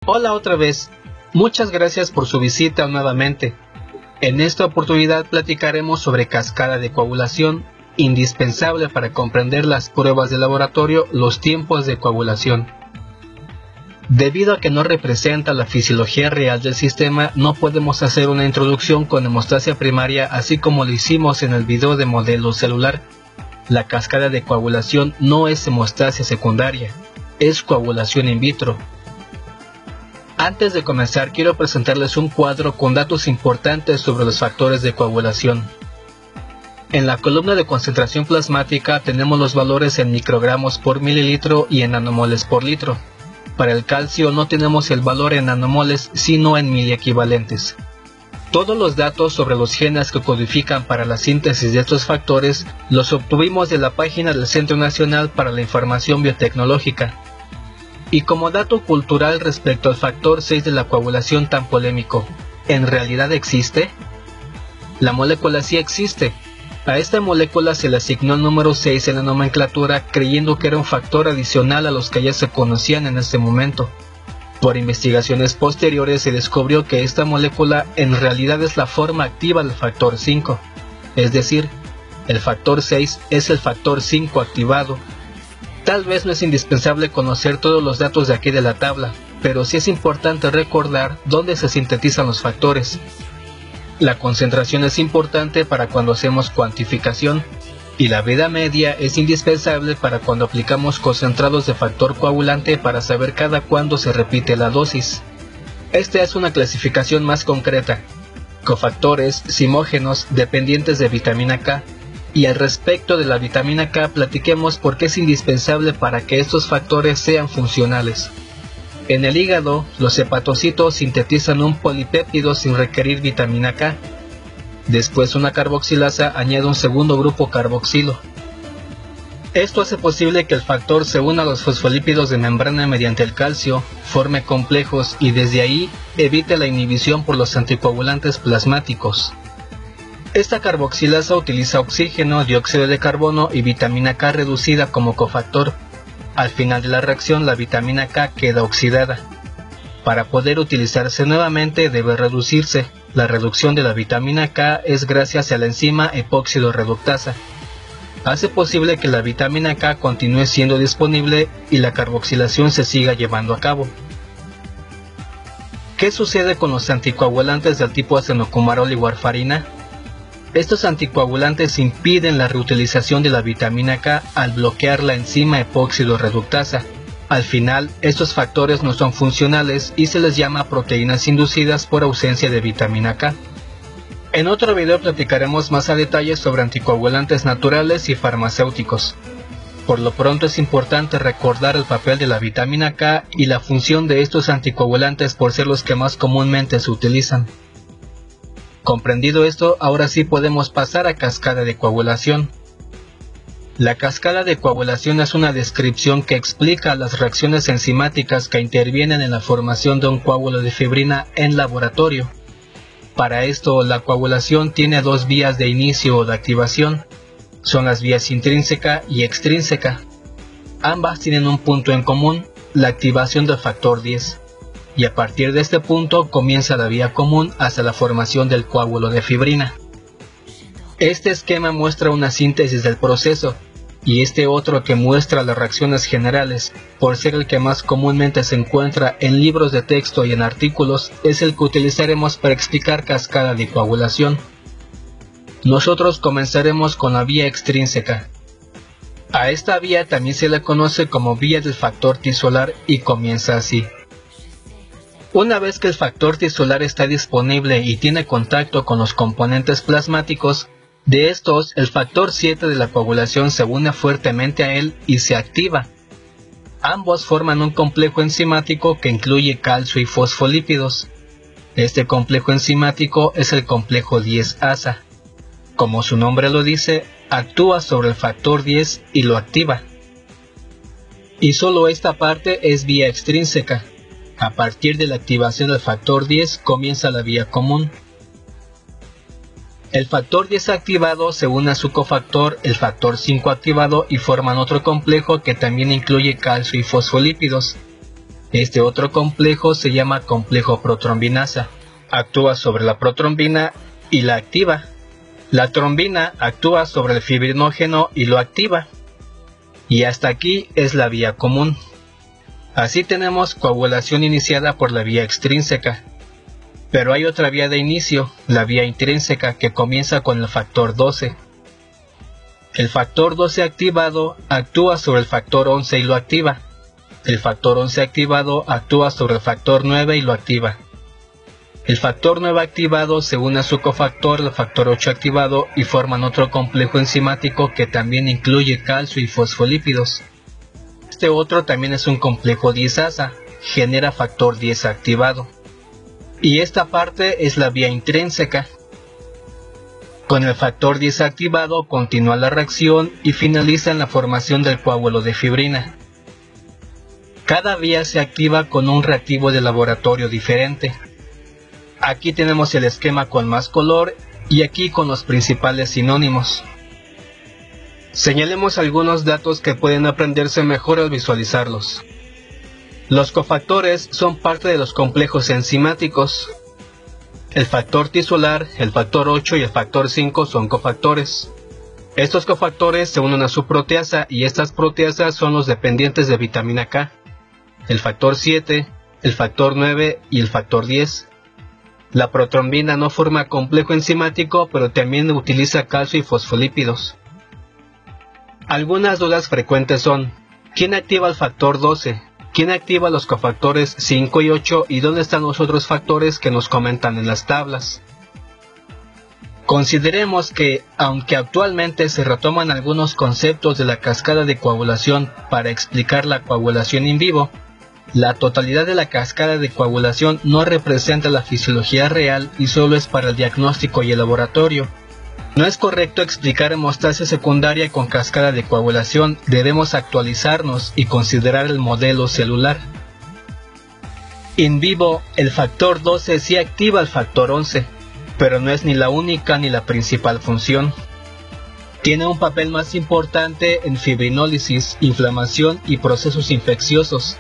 Hola otra vez, muchas gracias por su visita nuevamente. En esta oportunidad platicaremos sobre cascada de coagulación, indispensable para comprender las pruebas de laboratorio, los tiempos de coagulación. Debido a que no representa la fisiología real del sistema, no podemos hacer una introducción con hemostasia primaria así como lo hicimos en el video de modelo celular. La cascada de coagulación no es hemostasia secundaria, es coagulación in vitro. Antes de comenzar, quiero presentarles un cuadro con datos importantes sobre los factores de coagulación. En la columna de concentración plasmática tenemos los valores en microgramos por mililitro y en nanomoles por litro. Para el calcio no tenemos el valor en nanomoles, sino en miliequivalentes. Todos los datos sobre los genes que codifican para la síntesis de estos factores los obtuvimos de la página del Centro Nacional para la Información Biotecnológica. Y como dato cultural respecto al factor 6 de la coagulación tan polémico, ¿en realidad existe? La molécula sí existe. A esta molécula se le asignó el número 6 en la nomenclatura creyendo que era un factor adicional a los que ya se conocían en este momento. Por investigaciones posteriores se descubrió que esta molécula en realidad es la forma activa del factor 5, es decir, el factor 6 es el factor 5 activado. Tal vez no es indispensable conocer todos los datos de aquí de la tabla, pero sí es importante recordar dónde se sintetizan los factores. La concentración es importante para cuando hacemos cuantificación, y la vida media es indispensable para cuando aplicamos concentrados de factor coagulante para saber cada cuándo se repite la dosis. Esta es una clasificación más concreta. Cofactores simógenos dependientes de vitamina K. Y al respecto de la vitamina K platiquemos por qué es indispensable para que estos factores sean funcionales. En el hígado, los hepatocitos sintetizan un polipéptido sin requerir vitamina K. Después una carboxilasa añade un segundo grupo carboxilo. Esto hace posible que el factor se una a los fosfolípidos de membrana mediante el calcio, forme complejos y desde ahí evite la inhibición por los anticoagulantes plasmáticos. Esta carboxilasa utiliza oxígeno, dióxido de carbono y vitamina K reducida como cofactor. Al final de la reacción la vitamina K queda oxidada. Para poder utilizarse nuevamente debe reducirse. La reducción de la vitamina K es gracias a la enzima epóxido reductasa. Hace posible que la vitamina K continúe siendo disponible y la carboxilación se siga llevando a cabo. ¿Qué sucede con los anticoagulantes del tipo acenocumarol y warfarina? Estos anticoagulantes impiden la reutilización de la vitamina K al bloquear la enzima epóxido reductasa. Al final, estos factores no son funcionales y se les llama proteínas inducidas por ausencia de vitamina K. En otro video platicaremos más a detalle sobre anticoagulantes naturales y farmacéuticos. Por lo pronto es importante recordar el papel de la vitamina K y la función de estos anticoagulantes por ser los que más comúnmente se utilizan. Comprendido esto, ahora sí podemos pasar a cascada de coagulación. La cascada de coagulación es una descripción que explica las reacciones enzimáticas que intervienen en la formación de un coágulo de fibrina en laboratorio. Para esto, la coagulación tiene dos vías de inicio o de activación. Son las vías intrínseca y extrínseca. Ambas tienen un punto en común, la activación del factor 10. Y a partir de este punto comienza la vía común hacia la formación del coágulo de fibrina. Este esquema muestra una síntesis del proceso, y este otro que muestra las reacciones generales, por ser el que más comúnmente se encuentra en libros de texto y en artículos, es el que utilizaremos para explicar cascada de coagulación. Nosotros comenzaremos con la vía extrínseca. A esta vía también se le conoce como vía del factor tisular y comienza así. Una vez que el factor tisular está disponible y tiene contacto con los componentes plasmáticos, de estos el factor 7 de la coagulación se une fuertemente a él y se activa. Ambos forman un complejo enzimático que incluye calcio y fosfolípidos. Este complejo enzimático es el complejo 10-asa. Como su nombre lo dice, actúa sobre el factor 10 y lo activa. Y solo esta parte es vía extrínseca. A partir de la activación del factor 10 comienza la vía común. El factor 10 activado se une a su cofactor, el factor 5 activado, y forman otro complejo que también incluye calcio y fosfolípidos. Este otro complejo se llama complejo protrombinasa. Actúa sobre la protrombina y la activa. La trombina actúa sobre el fibrinógeno y lo activa. Y hasta aquí es la vía común. Así tenemos coagulación iniciada por la vía extrínseca. Pero hay otra vía de inicio, la vía intrínseca, que comienza con el factor 12. El factor 12 activado actúa sobre el factor 11 y lo activa. El factor 11 activado actúa sobre el factor 9 y lo activa. El factor 9 activado se une a su cofactor, el factor 8 activado, y forman otro complejo enzimático que también incluye calcio y fosfolípidos. Este otro también es un complejo diezasa, genera factor 10 activado. Y esta parte es la vía intrínseca. Con el factor 10 activado continúa la reacción y finaliza en la formación del coágulo de fibrina. Cada vía se activa con un reactivo de laboratorio diferente. Aquí tenemos el esquema con más color y aquí con los principales sinónimos. Señalemos algunos datos que pueden aprenderse mejor al visualizarlos. Los cofactores son parte de los complejos enzimáticos. El factor tisular, el factor 8 y el factor 5 son cofactores. Estos cofactores se unen a su proteasa y estas proteasas son los dependientes de vitamina K. El factor 7, el factor 9 y el factor 10. La protrombina no forma complejo enzimático, pero también utiliza calcio y fosfolípidos. Algunas dudas frecuentes son: ¿quién activa el factor 12? ¿Quién activa los cofactores 5 y 8? ¿Y dónde están los otros factores que nos comentan en las tablas? Consideremos que, aunque actualmente se retoman algunos conceptos de la cascada de coagulación para explicar la coagulación in vivo, la totalidad de la cascada de coagulación no representa la fisiología real y solo es para el diagnóstico y el laboratorio. No es correcto explicar hemostasia secundaria con cascada de coagulación, debemos actualizarnos y considerar el modelo celular. In vivo, el factor 12 sí activa el factor 11, pero no es ni la única ni la principal función. Tiene un papel más importante en fibrinólisis, inflamación y procesos infecciosos.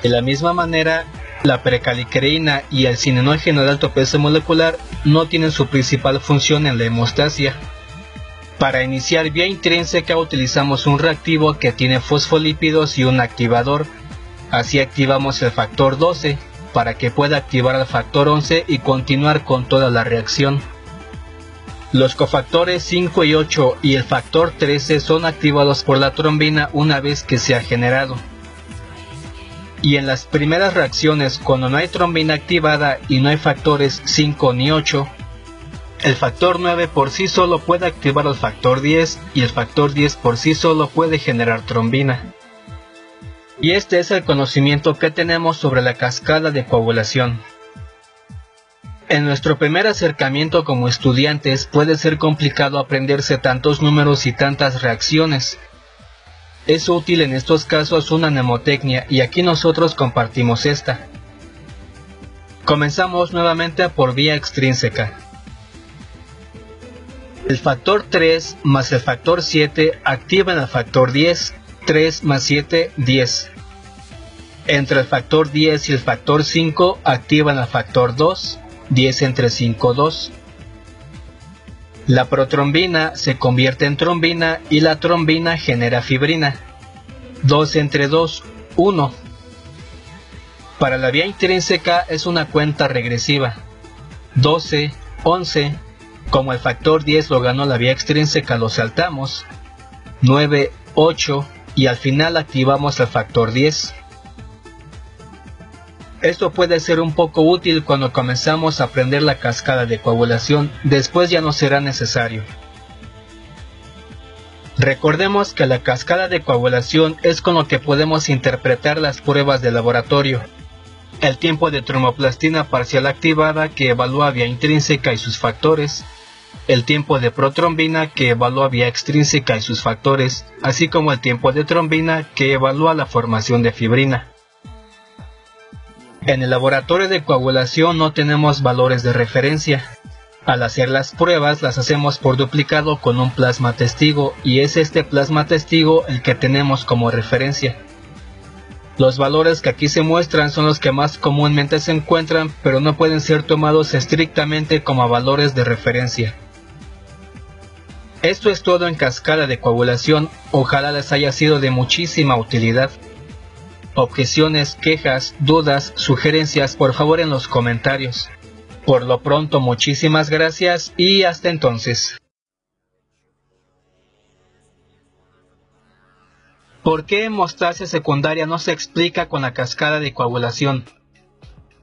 De la misma manera, la precalicreína y el cinenógeno de alto peso molecular no tienen su principal función en la hemostasia. Para iniciar vía intrínseca utilizamos un reactivo que tiene fosfolípidos y un activador. Así activamos el factor 12 para que pueda activar al factor 11 y continuar con toda la reacción. Los cofactores 5 y 8 y el factor 13 son activados por la trombina una vez que se ha generado. Y en las primeras reacciones, cuando no hay trombina activada y no hay factores 5 ni 8, el factor 9 por sí solo puede activar al factor 10 y el factor 10 por sí solo puede generar trombina. Y este es el conocimiento que tenemos sobre la cascada de coagulación. En nuestro primer acercamiento como estudiantes puede ser complicado aprenderse tantos números y tantas reacciones. Es útil en estos casos una mnemotecnia y aquí nosotros compartimos esta. Comenzamos nuevamente por vía extrínseca. El factor 3 más el factor 7 activan al factor 10, 3 más 7, 10. Entre el factor 10 y el factor 5 activan al factor 2, 10 entre 5, 2. La protrombina se convierte en trombina y la trombina genera fibrina. 2 entre 2, 1. Para la vía intrínseca es una cuenta regresiva. 12, 11. Como el factor 10 lo ganó la vía extrínseca, lo saltamos. 9, 8. Y al final activamos el factor 10. Esto puede ser un poco útil cuando comenzamos a aprender la cascada de coagulación, después ya no será necesario. Recordemos que la cascada de coagulación es con lo que podemos interpretar las pruebas de laboratorio. El tiempo de tromboplastina parcial activada que evalúa vía intrínseca y sus factores, el tiempo de protrombina que evalúa vía extrínseca y sus factores, así como el tiempo de trombina que evalúa la formación de fibrina. En el laboratorio de coagulación no tenemos valores de referencia. Al hacer las pruebas las hacemos por duplicado con un plasma testigo y es este plasma testigo el que tenemos como referencia. Los valores que aquí se muestran son los que más comúnmente se encuentran, pero no pueden ser tomados estrictamente como valores de referencia. Esto es todo en cascada de coagulación, ojalá les haya sido de muchísima utilidad. Objeciones, quejas, dudas, sugerencias, por favor en los comentarios. Por lo pronto, muchísimas gracias y hasta entonces. ¿Por qué hemostasia secundaria no se explica con la cascada de coagulación?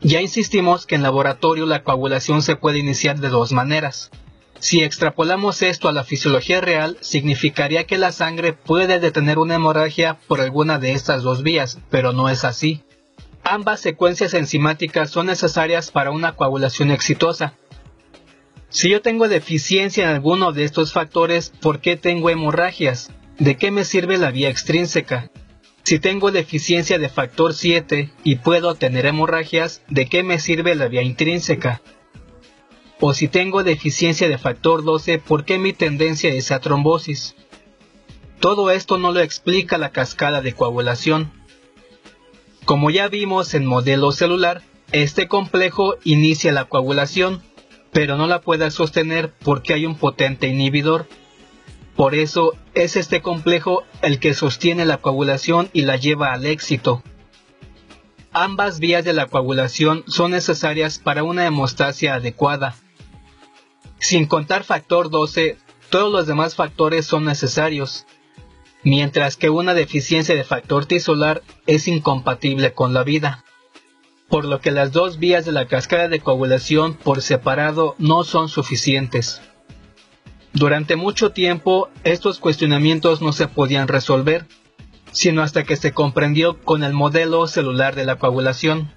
Ya insistimos que en laboratorio la coagulación se puede iniciar de dos maneras. Si extrapolamos esto a la fisiología real, significaría que la sangre puede detener una hemorragia por alguna de estas dos vías, pero no es así. Ambas secuencias enzimáticas son necesarias para una coagulación exitosa. Si yo tengo deficiencia en alguno de estos factores, ¿por qué tengo hemorragias? ¿De qué me sirve la vía extrínseca? Si tengo deficiencia de factor 7 y puedo tener hemorragias, ¿de qué me sirve la vía intrínseca? O si tengo deficiencia de factor 12, ¿por qué mi tendencia es a trombosis? Todo esto no lo explica la cascada de coagulación. Como ya vimos en modelo celular, este complejo inicia la coagulación, pero no la puede sostener porque hay un potente inhibidor. Por eso es este complejo el que sostiene la coagulación y la lleva al éxito. Ambas vías de la coagulación son necesarias para una hemostasia adecuada. Sin contar factor 12, todos los demás factores son necesarios, mientras que una deficiencia de factor tisular es incompatible con la vida, por lo que las dos vías de la cascada de coagulación por separado no son suficientes. Durante mucho tiempo, estos cuestionamientos no se podían resolver, sino hasta que se comprendió con el modelo celular de la coagulación.